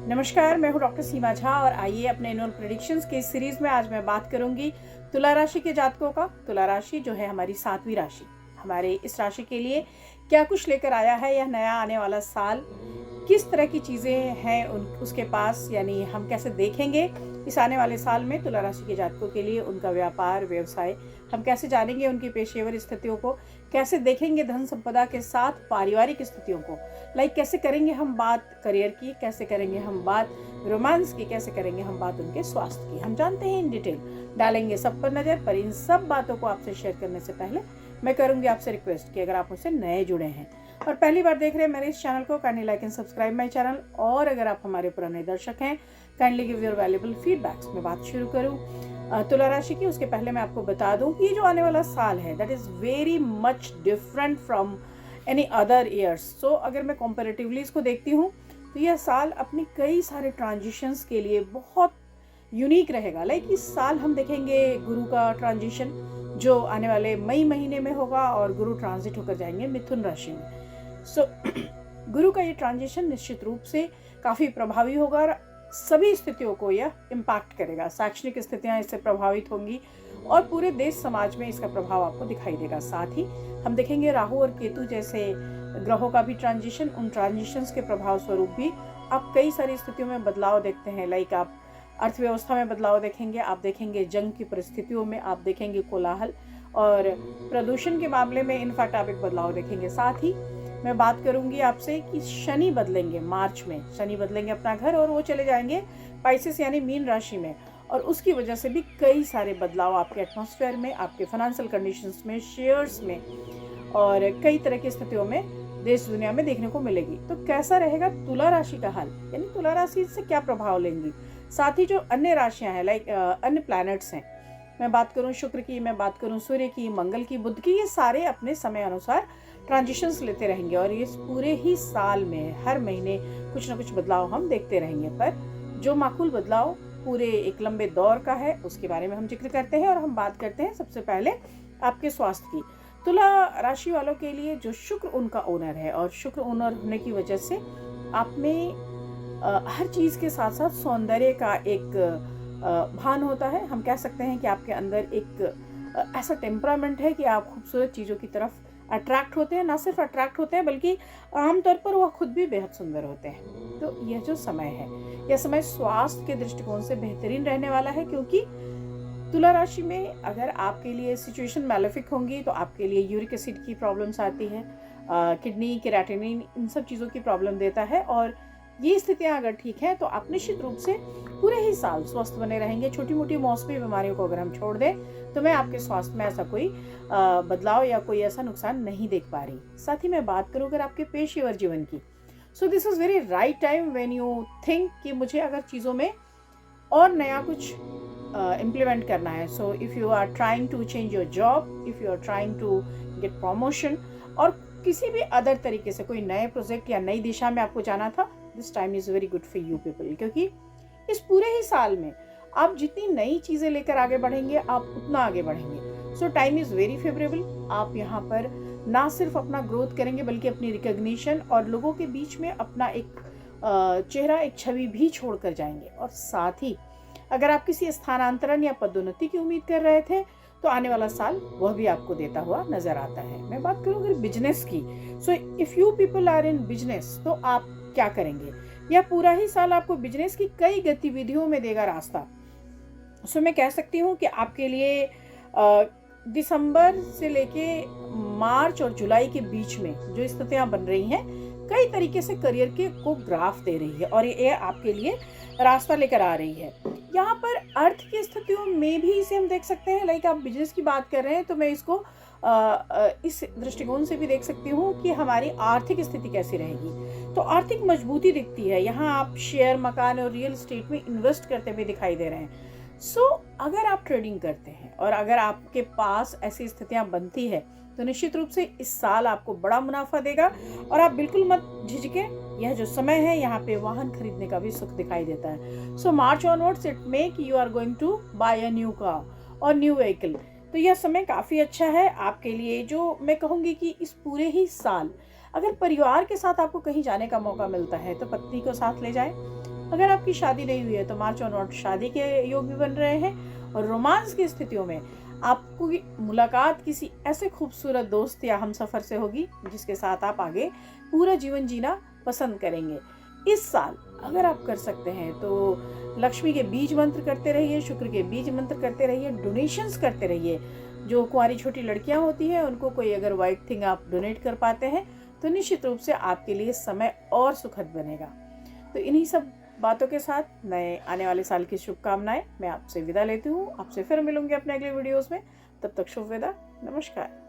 नमस्कार, मैं हूँ डॉक्टर सीमा झा और आइए अपने एनुअल प्रेडिक्शंस के इस सीरीज में आज मैं बात करूंगी तुला राशि के जातकों का। तुला राशि जो है हमारी 7वीं राशि, हमारे इस राशि के लिए क्या कुछ लेकर आया है यह नया आने वाला साल, किस तरह की चीज़ें हैं उसके पास, यानी हम कैसे देखेंगे इस आने वाले साल में तुला राशि के जातकों के लिए उनका व्यापार व्यवसाय, हम कैसे जानेंगे उनकी पेशेवर स्थितियों को, कैसे देखेंगे धन संपदा के साथ पारिवारिक स्थितियों को, कैसे करेंगे हम बात करियर की, कैसे करेंगे हम बात रोमांस की, कैसे करेंगे हम बात उनके स्वास्थ्य की, हम जानते हैं इन डिटेल, डालेंगे सब पर नज़र। पर इन सब बातों को आपसे शेयर करने से पहले मैं करूंगी आपसे रिक्वेस्ट कि अगर आप मुझसे नए जुड़े हैं और पहली बार देख रहे हैं मेरे इस चैनल को, kindly like and subscribe my channel. और अगर आप हमारे पुराने दर्शक हैं, kindly give your valuable feedbacks. मैं बात शुरू करूं तुला राशि की, उसके पहले मैं आपको बता दूं कि ये जो आने वाला साल है that is very much different from any other years. So अगर मैं कंपैरेटिवली इसको देखती हूँ तो यह साल अपनी कई सारे ट्रांजिशंस के लिए बहुत यूनिक रहेगा। इस साल हम देखेंगे गुरु का ट्रांजिशन जो आने वाले मई महीने में होगा और गुरु ट्रांजिट होकर जाएंगे मिथुन राशि में। गुरु का ये ट्रांजिशन निश्चित रूप से काफ़ी प्रभावी होगा और सभी स्थितियों को यह इम्पैक्ट करेगा। शैक्षणिक स्थितियां इससे प्रभावित होंगी और पूरे देश समाज में इसका प्रभाव आपको दिखाई देगा। साथ ही हम देखेंगे राहु और केतु जैसे ग्रहों का भी ट्रांजिशन, उन ट्रांजिशंस के प्रभाव स्वरूप भी आप कई सारी स्थितियों में बदलाव देखते हैं। आप अर्थव्यवस्था में बदलाव देखेंगे, आप देखेंगे जंग की परिस्थितियों में, आप देखेंगे कोलाहल और प्रदूषण के मामले में इनफैक्ट आप एक बदलाव देखेंगे। साथ ही मैं बात करूंगी आपसे कि शनि बदलेंगे, मार्च में शनि बदलेंगे अपना घर और वो चले जाएंगे पाइसेस यानी मीन राशि में, और उसकी वजह से भी कई सारे बदलाव आपके एटमॉस्फेयर में, आपके फाइनेंशियल कंडीशंस में, शेयर्स में और कई तरह की स्थितियों में देश दुनिया में देखने को मिलेगी। तो कैसा रहेगा तुला राशि का हाल, यानी तुला राशि से क्या प्रभाव लेंगी। साथ ही जो अन्य राशियां हैं अन्य प्लैनेट्स हैं, मैं बात करूं शुक्र की, मैं बात करूं सूर्य की, मंगल की, बुध की, ये सारे अपने समय अनुसार ट्रांजिशंस लेते रहेंगे और ये पूरे ही साल में हर महीने कुछ ना कुछ बदलाव हम देखते रहेंगे। पर जो माकूल बदलाव पूरे एक लंबे दौर का है उसके बारे में हम जिक्र करते हैं और हम बात करते हैं सबसे पहले आपके स्वास्थ्य की। तुला राशि वालों के लिए जो शुक्र उनका ओनर है और शुक्र ओनर होने की वजह से आप में हर चीज़ के साथ साथ सौंदर्य का एक भान होता है। हम कह सकते हैं कि आपके अंदर एक ऐसा टेम्परामेंट है कि आप खूबसूरत चीज़ों की तरफ अट्रैक्ट होते हैं, ना सिर्फ अट्रैक्ट होते हैं बल्कि आमतौर पर वह खुद भी बेहद सुंदर होते हैं। तो यह जो समय है, यह समय स्वास्थ्य के दृष्टिकोण से बेहतरीन रहने वाला है, क्योंकि तुला राशि में अगर आपके लिए सिचुएशन मैलेफिक होंगी तो आपके लिए यूरिक एसिड की प्रॉब्लम्स आती है, किडनी, केराटिनिन, इन सब चीज़ों की प्रॉब्लम देता है। और ये स्थितियाँ अगर ठीक है तो आप निश्चित रूप से पूरे ही साल स्वस्थ बने रहेंगे। छोटी मोटी मौसमी बीमारियों को अगर हम छोड़ दें तो मैं आपके स्वास्थ्य में ऐसा कोई बदलाव या कोई ऐसा नुकसान नहीं देख पा रही। साथ ही मैं बात करूँ अगर आपके पेशेवर जीवन की, so this is very right time when you think कि मुझे अगर चीज़ों में और नया कुछ इम्प्लीमेंट करना है। So if you are trying to change your job, if you are trying to get promotion और किसी भी अदर तरीके से कोई नए प्रोजेक्ट या नई दिशा में आपको जाना था, this time is very good for you people, क्योंकि इस पूरे ही साल में आप जितनी नई चीज़ें लेकर आगे बढ़ेंगे आप उतना आगे बढ़ेंगे। सो टाइम इज़ वेरी फेवरेबल। आप यहाँ पर ना सिर्फ अपना ग्रोथ करेंगे बल्कि अपनी रिकग्निशन और लोगों के बीच में अपना एक चेहरा, एक छवि भी छोड़ कर जाएंगे। और साथ ही अगर आप किसी स्थानांतरण या पदोन्नति की उम्मीद कर रहे थे तो आने वाला साल वह भी आपको देता हुआ नजर आता है। मैं बात करूँ अगर बिजनेस की, so if you people are in business तो आप क्या करेंगे। यह पूरा ही साल आपको बिजनेस की कई गतिविधियों में देगा रास्ता। सो मैं कह सकती हूँ कि आपके लिए दिसंबर से लेके मार्च और जुलाई के बीच में जो स्थितियाँ बन रही हैं कई तरीके से करियर के को ग्राफ दे रही है और ये आपके लिए रास्ता लेकर आ रही है। यहाँ पर अर्थ की स्थितियों में भी इसे हम देख सकते हैं। आप बिजनेस की बात कर रहे हैं तो मैं इसको इस दृष्टिकोण से भी देख सकती हूँ कि हमारी आर्थिक स्थिति कैसी रहेगी। तो आर्थिक मजबूती दिखती है। यहाँ आप शेयर, मकान और रियल एस्टेट में इन्वेस्ट करते हुए दिखाई दे रहे हैं। सो अगर आप ट्रेडिंग करते हैं और अगर आपके पास ऐसी स्थितियाँ बनती है तो निश्चित रूप से इस साल आपको बड़ा मुनाफा देगा और आप बिल्कुल मत झिझकें। यह जो समय है यहाँ पे वाहन खरीदने का भी सुख दिखाई देता है। सो मार्च ऑनवर्ड्स इट मे कि you are going to buy a new car और न्यू व्हीकल। तो यह समय काफ़ी अच्छा है आपके लिए। जो मैं कहूँगी कि इस पूरे ही साल अगर परिवार के साथ आपको कहीं जाने का मौका मिलता है तो पत्नी को साथ ले जाएं, अगर आपकी शादी नहीं हुई है तो मार्च और शादी के योग भी बन रहे हैं। और रोमांस की स्थितियों में आपको मुलाकात किसी ऐसे खूबसूरत दोस्त या हमसफर से होगी जिसके साथ आप आगे पूरा जीवन जीना पसंद करेंगे। इस साल अगर आप कर सकते हैं तो लक्ष्मी के बीज मंत्र करते रहिए, शुक्र के बीज मंत्र करते रहिए, डोनेशंस करते रहिए। जो कुंवारी छोटी लड़कियां होती हैं उनको कोई अगर वाइट थिंग आप डोनेट कर पाते हैं तो निश्चित रूप से आपके लिए समय और सुखद बनेगा। तो इन्हीं सब बातों के साथ नए आने वाले साल की शुभकामनाएं मैं आपसे विदा लेती हूँ। आपसे फिर मिलूंगी अपने अगले वीडियोस में। तब तक शुभ विदा, नमस्कार।